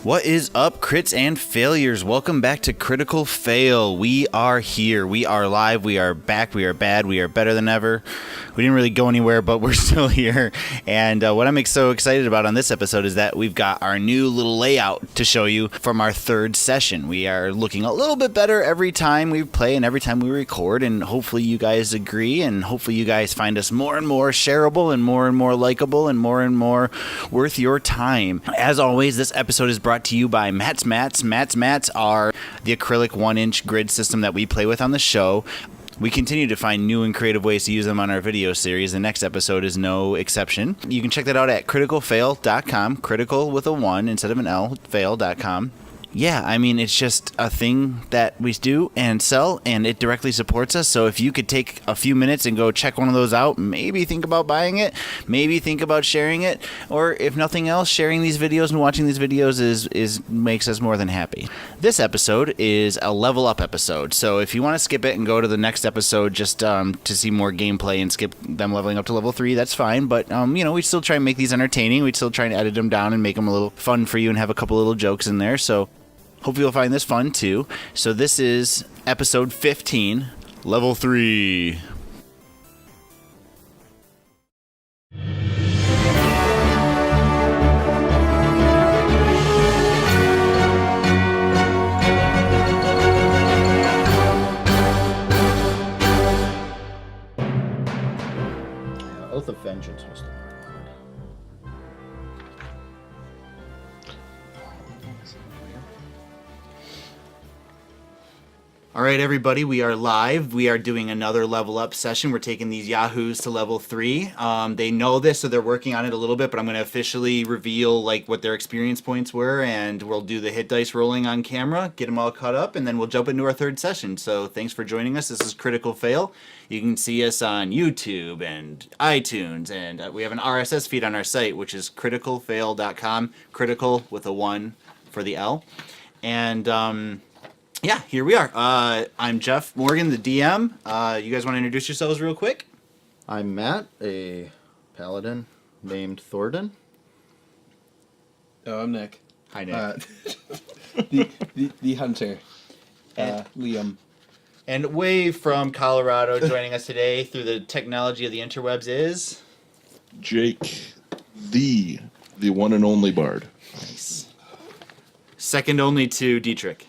What is up, crits and failures? Welcome back to Critical Fail. We are here. We are live. We are back. We are bad. We are better than ever. We didn't really go anywhere, but we're still here. And what I'm so excited about on this episode is that we've got our new little layout to show you from our third session. We are looking a little bit better every time we play and every time we record, and hopefully you guys agree, and hopefully you guys find us more and more shareable and more likable and more worth your time. As always, this episode is brought to you by Mats. Mats are the acrylic 1-inch grid system that we play with on the show. We continue to find new and creative ways to use them on our video series. The next episode is no exception. You can check that out at criticalfail.com, critical with a 1 instead of an L, fail.com. Yeah, I mean, it's just a thing that we do and sell, and it directly supports us. So if you could take a few minutes and go check one of those out, maybe think about buying it, maybe think about sharing it, or if nothing else, sharing these videos and watching these videos is makes us more than happy. This episode is a level up episode, so if you want to skip it and go to the next episode just to see more gameplay and skip them leveling up to level 3, that's fine. But we still try and make these entertaining. We still try and edit them down and make them a little fun for you and have a couple little jokes in there. So hope you'll find this fun too. So this is episode 15, level 3. Oath of Vengeance was the All right, everybody, we are live. We are doing another level up session. We're taking these yahoos to level 3. They know this, so they're working on it a little bit, but I'm going to officially reveal what their experience points were, and we'll do the hit dice rolling on camera, get them all caught up, and then we'll jump into our third session. So thanks for joining us. This is Critical Fail. You can see us on YouTube and iTunes, and we have an RSS feed on our site, which is criticalfail.com, critical with a 1 for the L. And yeah, here we are. I'm Jeff Morgan, the DM. You guys want to introduce yourselves real quick? I'm Matt, a paladin named Thornton. Oh, I'm Nick. Hi, Nick. The hunter, Liam. And way from Colorado, joining us today through the technology of the interwebs is Jake, the one and only bard. Nice. Second only to Dietrich.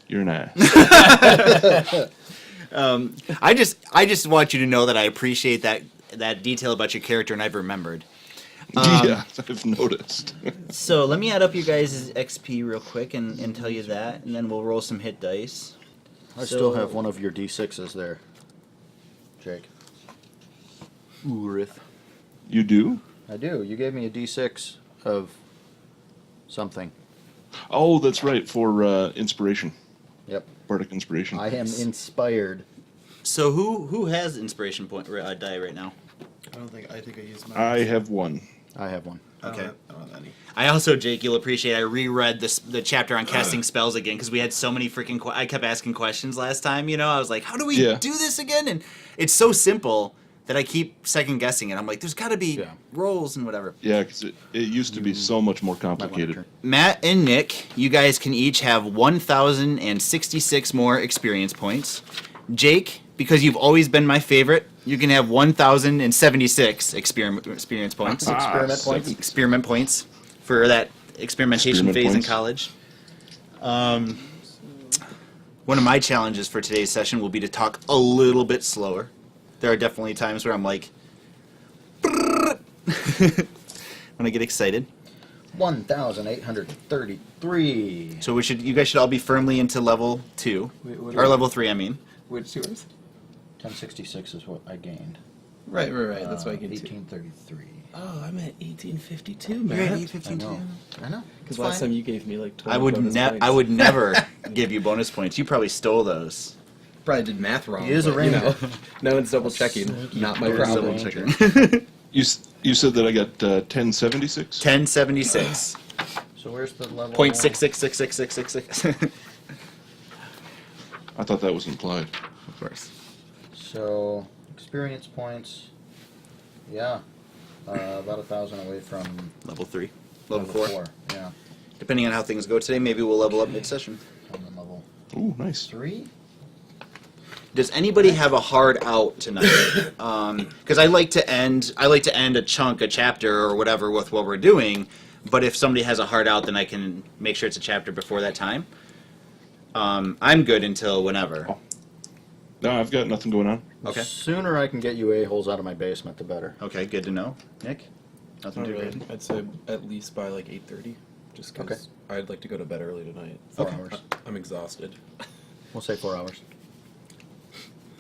You're an ass. I just want you to know that I appreciate that detail about your character, and I've remembered. Yeah, I've noticed. So let me add up your guys' XP real quick and tell you that, and then we'll roll some hit dice. I still have one of your D6s there, Jake. Urith. You do? I do. You gave me a D6 of something. Oh, that's right, for inspiration. Yep. Bardic inspiration. I am inspired. So who has inspiration point die right now? I think I used mine. I have one. I have one. Okay. I don't have any. I also, Jake, you'll appreciate, I reread the chapter on casting spells again because we had so many freaking I kept asking questions last time, I was like, how do we do this again? And it's so simple that I keep second guessing it. I'm like, there's got to be rolls and whatever. Yeah, because it used to be so much more complicated. Matt and Nick, you guys can each have 1,066 more experience points. Jake, because you've always been my favorite, you can have 1,076 experience points. Experiment points for that experimentation phase in college. One of my challenges for today's session will be to talk a little bit slower. There are definitely times where I'm like, when I get excited. 1,833. So you guys should all be firmly into level 2, or level 3. I mean. Which yours? 1066 is what I gained. Right. That's what I get 1833. Oh, I'm at 1852, man. You're at 1852. I know. Because last time you gave me like 20 I would never give you bonus points. You probably stole those. Probably did math wrong. He is a ranger. No one's double checking. Not my problem. You said that I got 1076? 1076. So where's the level? 0.66666666. I thought that was implied. Of course. So experience points. Yeah. About 1,000 away from Level 3. Level 4. 4. Yeah. Depending on how things go today, maybe we'll level up mid-session. I'm on level Ooh, nice. 3. Does anybody have a hard out tonight? Because I like to end a chapter or whatever with what we're doing. But if somebody has a hard out, then I can make sure it's a chapter before that time. I'm good until whenever. Oh. No, I've got nothing going on. Okay. The sooner I can get you a-holes out of my basement, the better. Okay, good to know. Nick? Nothing Not too really. crazy? I'd say at least by like 8:30, just because I'd like to go to bed early tonight. 4 hours. I'm exhausted. We'll say 4 hours.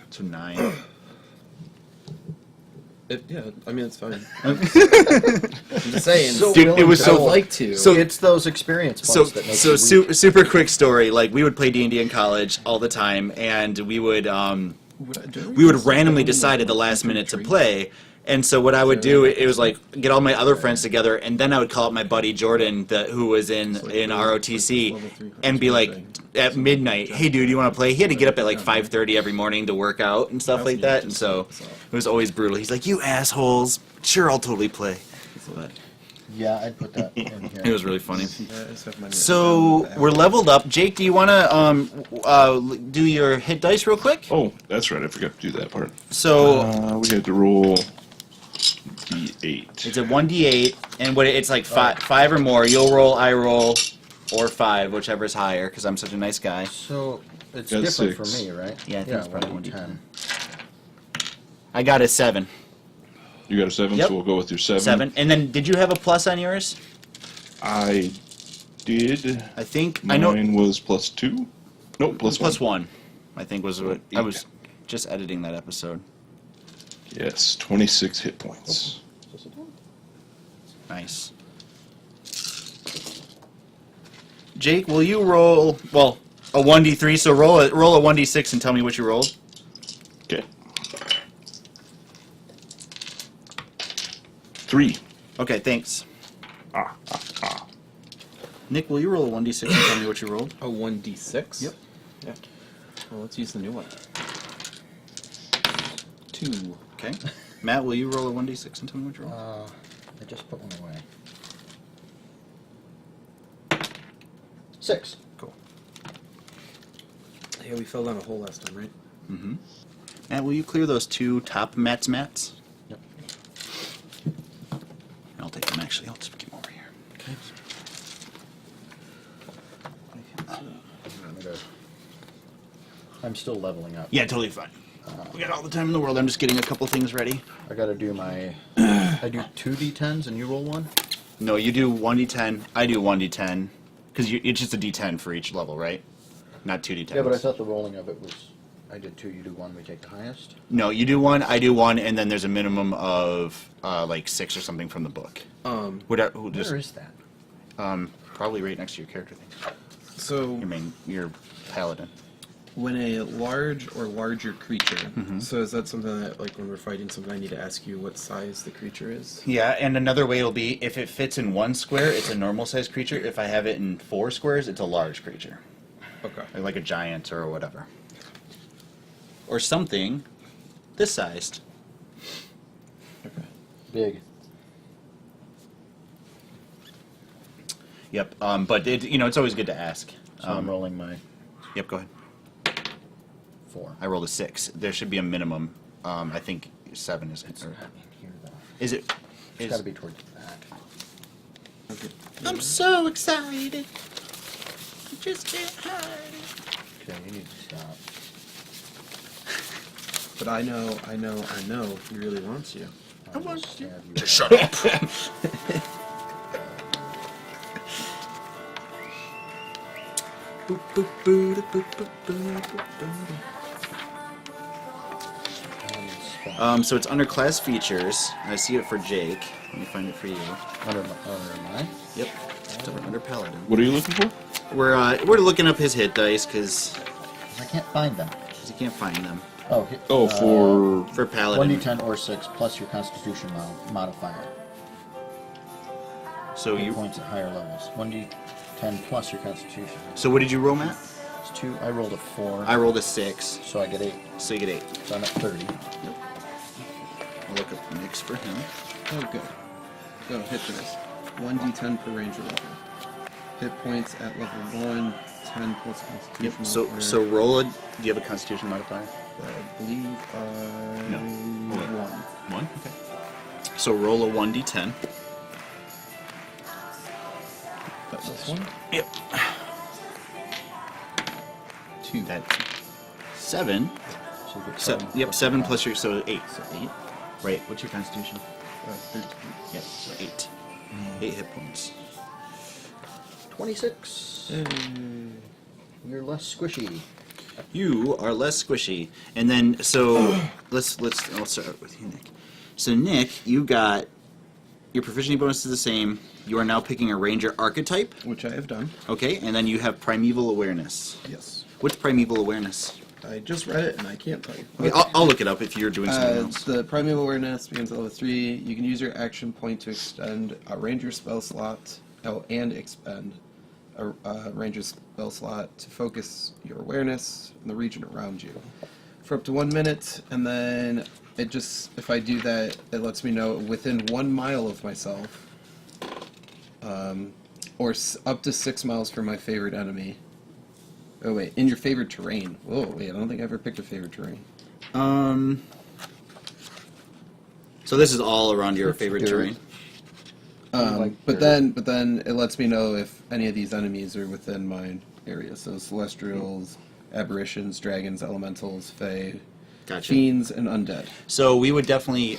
So 9. Yeah, I mean it's fine. I'm just saying. So Dude, it willing was to so- I'd go. like to. so- It's those experience points that make you weak. Super quick story. Like, we would play D&D in college all the time, and we would randomly decide at the last minute to play. And so what I would do, it was like get all my other friends together, and then I would call up my buddy Jordan, who was in ROTC, and be like at midnight, "Hey, dude, you want to play?" He had to get up at like 5:30 every morning to work out and stuff like that, and so it was always brutal. He's like, "You assholes! Sure, I'll totally play." But Yeah, I'd put that in here. it was really funny. I just have my- So we're leveled up. Jake, do you want to do your hit dice real quick? Oh, that's right. I forgot to do that part. So We had to roll D8. it's a 1d8, and it's like five or more. You'll roll, I roll, or 5, whichever is higher, because I'm such a nice guy. So it's Got different 6. for me, right? Yeah, I think it's probably 1d10. I got a 7. You got a 7, Yep. so we'll go with your 7. 7. And then, did you have a plus on yours? I did. I think Mine I know. was +2. Nope, Plus 1. 1. I think was what I was just editing that episode. Yes, 26 hit points. Nice. Jake, will you roll? Well, a 1d3. So roll a 1d6 and tell me what you rolled. Okay. 3. Okay, thanks. Ah. Nick, will you roll a 1d6 and tell me what you rolled? A 1d6. Yep. Yeah. Well, let's use the new one. 2. Okay. Matt, will you roll a 1d6 and tell me what you rolled? I just put one away. 6. Cool. Yeah, we fell down a hole last time, right? Mm-hmm. Matt, will you clear those 2 top mats? Yep. I'll take them, actually. I'll just get them over here. Okay. I'm still leveling up. Yeah, totally fine. We got all the time in the world. I'm just getting a couple things ready. I gotta do my... I do 2d10s and you roll 1? No, you do 1d10. I do 1d10. Because it's just a d10 for each level, right? Not 2d10s. Yeah, but I thought the rolling of it was... I did 2, you do 1, we take the highest? No, you do 1, I do 1, and then there's a minimum of like 6 or something from the book. Where is that? Probably right next to your character thing. So Your paladin. when a large or larger creature, so is that something that, like, when we're fighting something, I need to ask you what size the creature is? Yeah, and another way will be if it fits in 1 square, it's a normal sized creature. If I have it in 4 squares, it's a large creature, Okay. like a giant or whatever, or something this sized. Okay. Big. Yep. But it's always good to ask. So I'm rolling my Yep. Go ahead. 4. I rolled a 6. There should be a minimum. I think 7 is. It's Or, not in here, though. is it? It's gotta be towards the back. Okay. I'm so excited. I just can't hide it. Okay, you need to stop. But I know he really wants you. I want you. Shut up. So it's under class features. I see it for Jake. Let me find it for you. Under mine? Yep. It's under paladin. What are you looking for? We're looking up his hit dice because I can't find them. he can't find them Oh, for paladin. 1d10 or 6 plus your constitution modifier. So Hit you. points at higher levels. 1d10 plus your constitution. So what did you roll, Matt? It's 2. I rolled a 4. I rolled a 6, So I get 8. so you get 8. So I'm at 30. I'll look up Nick's for him. Oh, good. Go hit this. 1d10 per ranger level. Hit points at level 1, 10 plus constitution. Yep. modifier. So roll it. Do you have a Constitution modifier? I believe No. 1. 1. Okay. So roll a 1d10. That's this one? Yep. 2. That's 7. So you get 7. Yep. 7 plus your 8. So 8. Right. What's your Constitution? 13. Yep. So 8. 8 hit points. 26. You're less squishy. You are less squishy. And then so I'll start with you, Nick. So Nick, you got your proficiency bonus is the same. You are now picking a ranger archetype. Which I have done. Okay, and then you have primeval awareness. Yes. What's primeval awareness? I just read it and I can't tell you. Okay, I'll look it up if you're doing something else. The primeval awareness begins at level 3. You can use your action point to extend a ranger spell slot and expend a ranger spell slot to focus your awareness in the region around you for up to 1 minute, and then it just, if I do that, it lets me know within 1 mile of myself, or up to 6 miles from my favorite enemy. Oh wait, in your favorite terrain. Whoa, wait, I don't think I ever picked a favorite terrain. So this is all around your favorite Your- terrain. But then it lets me know if any of these enemies are within my area. So celestials, aberrations, dragons, elementals, fae, Gotcha. fiends, and undead. So we would definitely,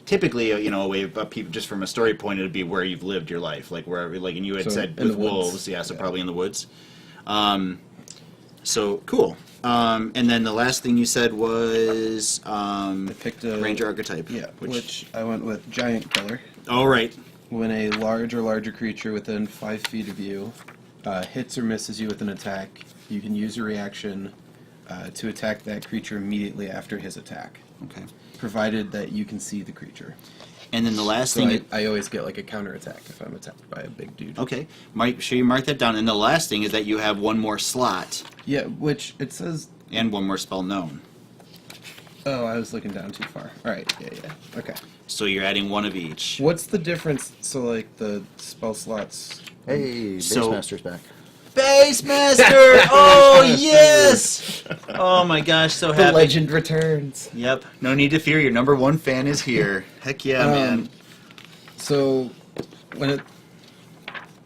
typically, a way of people just from a story point, it'd be where you've lived your life, like wherever, like, and you had So said in with the woods. wolves, yeah, so Yeah. probably in the woods. So cool. And then the last thing you said was I picked a ranger archetype. Yeah, which I went with giant killer. Oh right. When a large or larger creature within 5 feet of you hits or misses you with an attack, you can use your reaction to attack that creature immediately after his attack, Okay. provided that you can see the creature. And then the last So thing. I always get like a counter attack if I'm attacked by a big dude. Okay. Make sure you mark that down. And the last thing is that you have one more slot Yeah, which it says. and one more spell known. Oh, I was looking down too far. All right, yeah. Okay. So you're adding one of each. What's the difference? So like the spell slots. Hey, So- Basemaster's back. Base Master! Oh, yes! Oh my gosh, so happy. legend returns. Yep. No need to fear. Your number one fan is here. Heck yeah, man. So when it,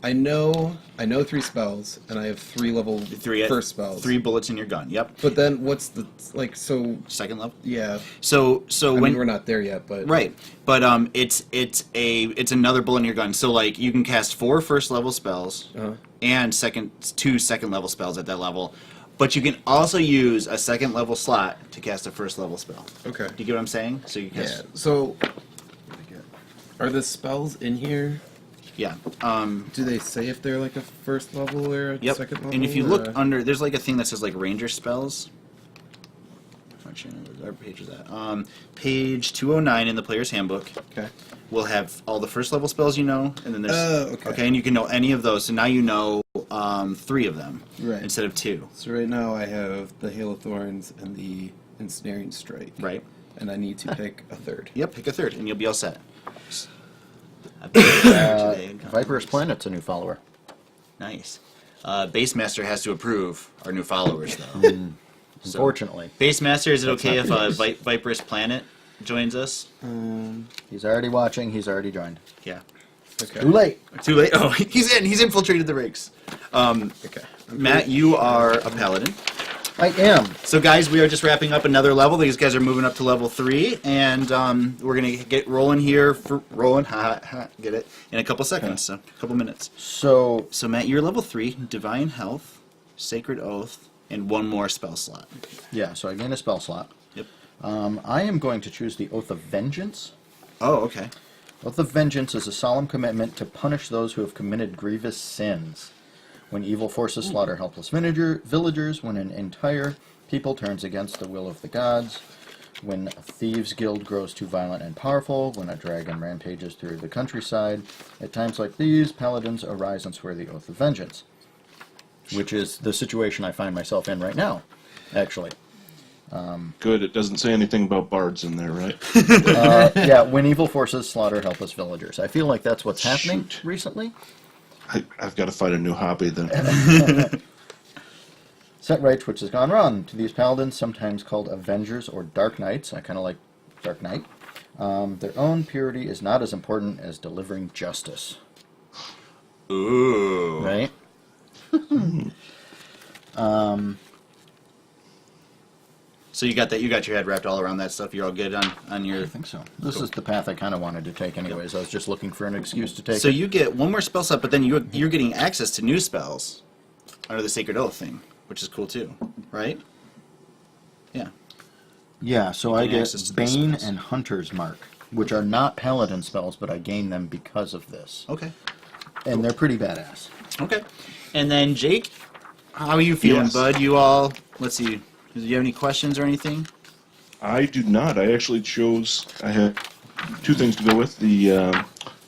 I know 3 spells, and I have 3 level first spells. 3 bullets in your gun. Yep. But then what's the like? So Second level. yeah. So I when mean, we're not there yet, but right, but it's another bullet in your gun. So like you can cast 4 first level spells and 2 second level spells at that level, but you can also use a second level slot to cast a first level spell. Okay. Do you get what I'm saying? So you Yeah. cast. So are the spells in here? Yeah. Do they say if they're like a first level or a Yep. second level? And if you or look a- under, there's like a thing that says like ranger spells. Our page is that. Page 209 in the player's handbook Okay. will have all the first level spells you know, and then there's Okay. and you can know any of those. So now you know 3 of them Right. instead of 2. So right now I have the Hail of Thorns and the Ensnaring Strike. Right. And I need to pick a third. Yep. Pick a third, and you'll be all set. Viper's Planet's a new follower. Nice. Base Master has to approve our new followers, though. Unfortunately. Base Master, is it okay if not yours. Viper's Planet joins us? He's already watching. He's already joined. Yeah. Okay. Too late. Too late. Oh, he's in. He's infiltrated the ranks. Okay. Matt, you are a paladin. I am. So, guys, we are just wrapping up another level. These guys are moving up to level 3, and we're gonna get rolling here for rolling. Get it in a couple seconds. So, a couple minutes. So So, Matt, you're level 3, Divine Health, Sacred Oath, and one more spell slot. yeah, so I gain a spell slot. Yep. I am going to choose the Oath of Vengeance. Oh, okay. Oath of Vengeance is a solemn commitment to punish those who have committed grievous sins. When evil forces slaughter helpless villagers, when an entire people turns against the will of the gods, when a thieves' guild grows too violent and powerful, when a dragon rampages through the countryside, at times like these, paladins arise and swear the Oath of Vengeance, which is the situation I find myself in right now, actually. Good. It doesn't say anything about bards in there, right? Yeah, when evil forces slaughter helpless villagers. I feel like that's what's happening Shoot. recently. I've got to find a new hobby then. Set right which has gone wrong. To these paladins, sometimes called Avengers or Dark Knights, I kind of like Dark Knight, their own purity is not as important as delivering justice. Ooh. Right? So you got that? You got your head wrapped all around that stuff. You're all good on your. I think so. This is the path I kind of wanted to take anyways. I was just looking for an excuse to take So it. you get one more spell slot, but then you're getting access to new spells under the Sacred Oath thing, which is cool too, right? Yeah. Yeah, so I gain get access to those Bane spells. and Hunter's Mark, which are not paladin spells, but I gain them because of this. Okay. And they're pretty badass. Okay. And then Jake, how are you feeling, Yes. bud? You all. Let's see. Do you have any questions or anything? I do not. I actually chose. I have two things to go with: the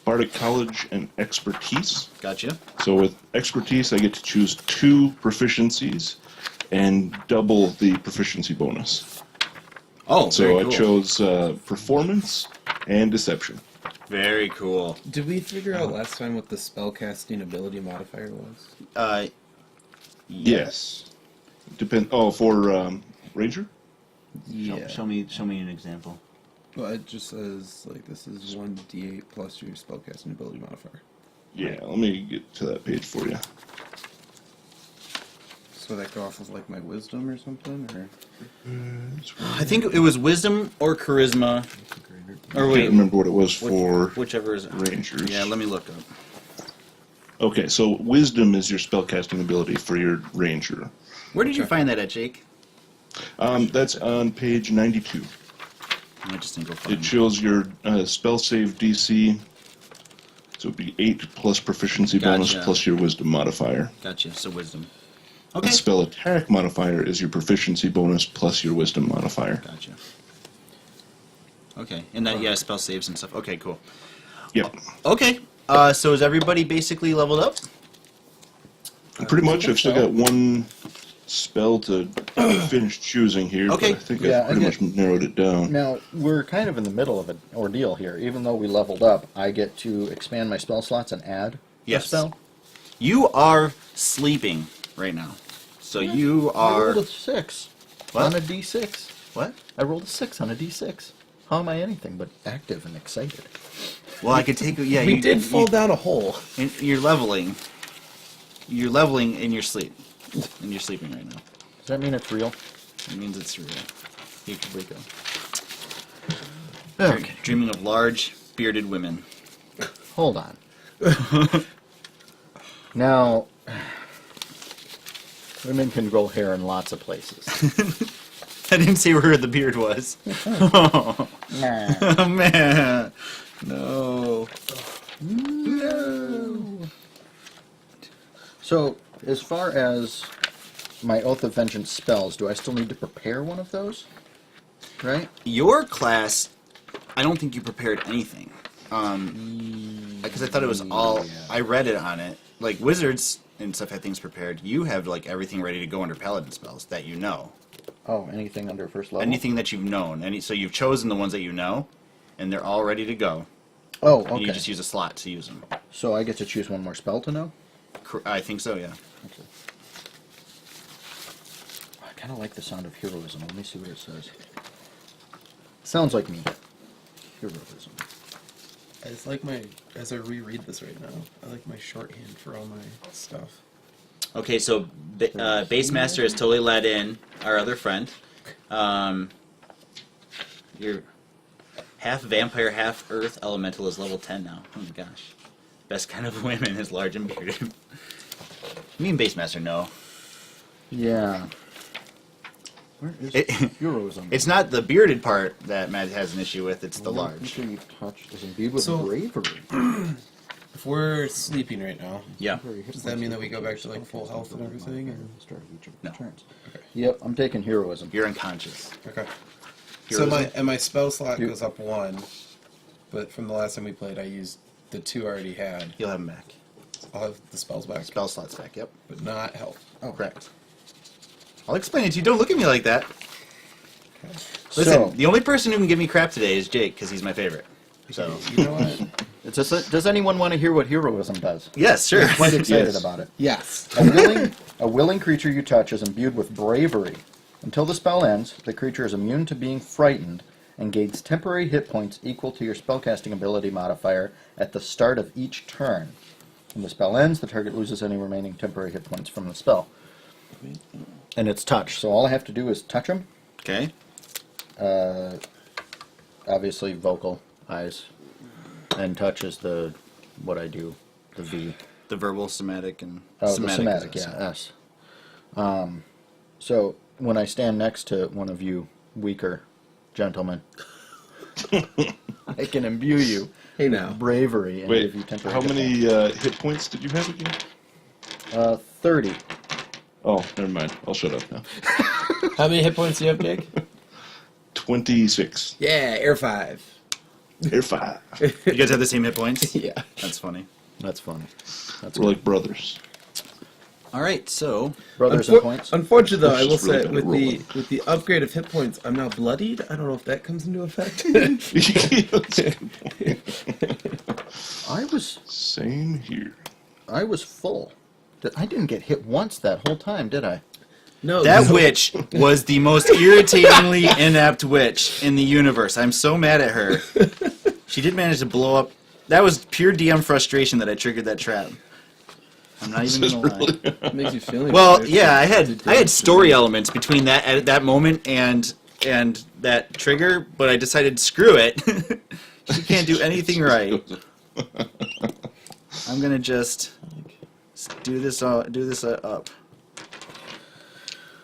Bardic College and Expertise. Gotcha. So with Expertise, I get to choose 2 proficiencies and double the proficiency bonus. Oh, So very I cool. chose Performance and Deception. Very cool. Did we figure out last time what the spellcasting ability modifier was? Yes. Depend. Oh, for Ranger. Yeah. Show me an example. Well, it just says like this is 1d8 plus your spellcasting ability modifier. Yeah. Let me get to that page for you. So that go off of like my wisdom or something, or I think it was wisdom or charisma, or I wait, can't remember what it was for whichever is Rangers. Yeah, let me look up. Okay, so Wisdom is your spellcasting ability for your Ranger. Where did you find that at, Jake? That's on page 92. I just didn't go find It it. shows your spell save DC. So it'd be 8 plus proficiency bonus Gotcha. plus your Wisdom modifier. Gotcha. So wisdom. The Okay. spell attack modifier is your proficiency bonus plus your Wisdom modifier. Gotcha. Okay, and that spell saves and stuff. Okay, cool. Yep. Okay, so is everybody basically leveled up? Pretty much, I've still got one spell to finish choosing here, Okay. but I think Yeah, I've pretty I much narrowed it down. Now, we're kind of in the middle of an ordeal here. Even though we leveled up, I get to expand my spell slots and add Yes. a spell. You are sleeping right now, so you I are rolled a 6 What? on a d6. what? I rolled a 6 on a d6. How am I anything but active and excited? Well, I could take. Yeah, we you did fall you- down a hole. and you're leveling. You're leveling in your sleep, and you're sleeping right now. Does that mean it's real? It means it's real. You can wake up. Okay. Dreaming of large, bearded women. Hold on. Now, women can grow hair in lots of places. I didn't say where the beard was. Oh, Nah. man. No. So, as far as my Oath of Vengeance spells, do I still need to prepare one of those? Right? Your class, I don't think you prepared anything. Because I thought it was all. I read it on it. Like wizards and stuff had things prepared. You have like everything ready to go under paladin spells that you know. Oh, anything under first level? Anything that you've known. So you've chosen the ones that you know, and they're all ready to go. Oh, And okay. you just use a slot to use them. So I get to choose one more spell to know? I think so, yeah. Okay. I kind of like the sound of heroism. Let me see what it says. Sounds like me. Heroism. I just like as I reread this right now, I like my shorthand for all my stuff. Okay, so Base Master is totally let in our other friend. Your half vampire, half earth elemental is level 10 now. Oh my gosh. Best kind of women is large and bearded. Me and Base Master know. Yeah. Where is It- heroism? It's not the bearded part that Matt has an issue with, it's the Only large. creature you've touched is imbued with So- bravery. If we're sleeping right now, Yeah. does that mean that we go back to like full health and everything? Or? Start of each of No. the turns. Okay. Yep, I'm taking heroism. You're unconscious. Okay. Heroism? So my spell slot You- goes up 1, but from the last time we played, I used the 2 I already had. You'll have him back. I'll have the spells back, Spell slots back, yep. but not health. Oh, Correct. I'll explain it to you. Don't look at me like that. Listen, So, the only person who can give me crap today is Jake because he's my favorite. So You know what? does anyone want to hear what heroism does? yes, sure. I'm quite excited Yes. about it. Yes. A willing creature you touch is imbued with bravery. Until the spell ends, the creature is immune to being frightened and gains temporary hit points equal to your spellcasting ability modifier at the start of each turn. When the spell ends, the target loses any remaining temporary hit points from the spell. And it's touch, so all I have to do is touch him. Okay. Obviously, vocal, eyes, and touch is what I do, the V. The verbal, somatic, and Oh, the is somatic, also- yeah, S. So when I stand next to one of you weaker gentlemen, I can imbue you Hey now. with bravery and Wait, give you temporary how hit many hit points did you have again? points. 30. Oh, never mind. I'll shut up now. How many hit points do you have, Jake? 26. Yeah, air 5. Air 5. You guys have the same hit points? Yeah. That's funny. That's funny. That's We're like brothers. All right, so brothers and points. Unfortunately, though, I Which will is really say bad with at the rolling. with the upgrade of hit points, I'm now bloodied. I don't know if that comes into effect. Same here. I was full. I didn't get hit once that whole time, did I? No, that witch was the most irritatingly inept witch in the universe. I'm so mad at her. She did manage to blow up. That was pure DM frustration that I triggered that trap. I'm not even gonna lie. makes you feel. Well, yeah, I had story elements between that at that moment and that trigger, but I decided screw it. She can't do anything right. I'm gonna just do this up.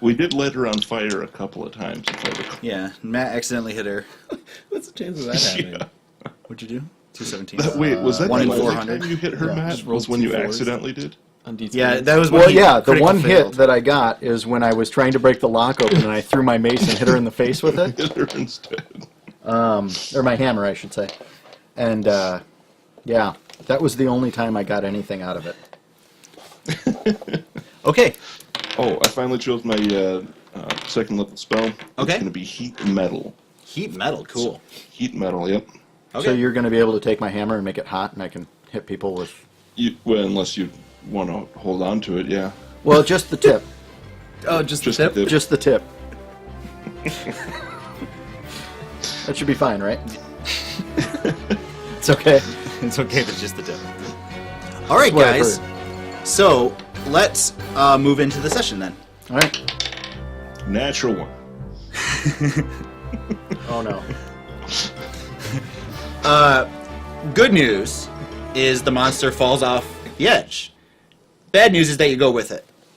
We did light her on fire a couple of times, if I recall. Yeah, Matt accidentally hit her. What's the chance of that happening? Yeah. What'd you do? 217. Wait, was that 1 in the only 400? time you hit her, Yeah. Matt? Just rolled Was when you 2 4s. accidentally did? On D20? Yeah, that was when Well, he yeah, the critical one failed. hit that I got is when I was trying to break the lock open and I threw my mace and hit her in the face with it. Hit her instead. Or my hammer, I should say. And, yeah, that was the only time I got anything out of it. Okay. Oh, I finally chose my second level spell. Okay. It's going to be Heat Metal. Heat metal, cool. Heat Metal, yep. Okay. So you're going to be able to take my hammer and make it hot and I can hit people with... Well, unless you want to hold on to it, yeah. Well, just the tip. Oh, just Just the tip. the tip. Just the tip. That should be fine, right? It's okay. It's okay if it's just the tip. All right, what I've guys. So let's move into the session then. All right. Natural one. Oh, no. Good news is the monster falls off the edge. Bad news is that you go with it.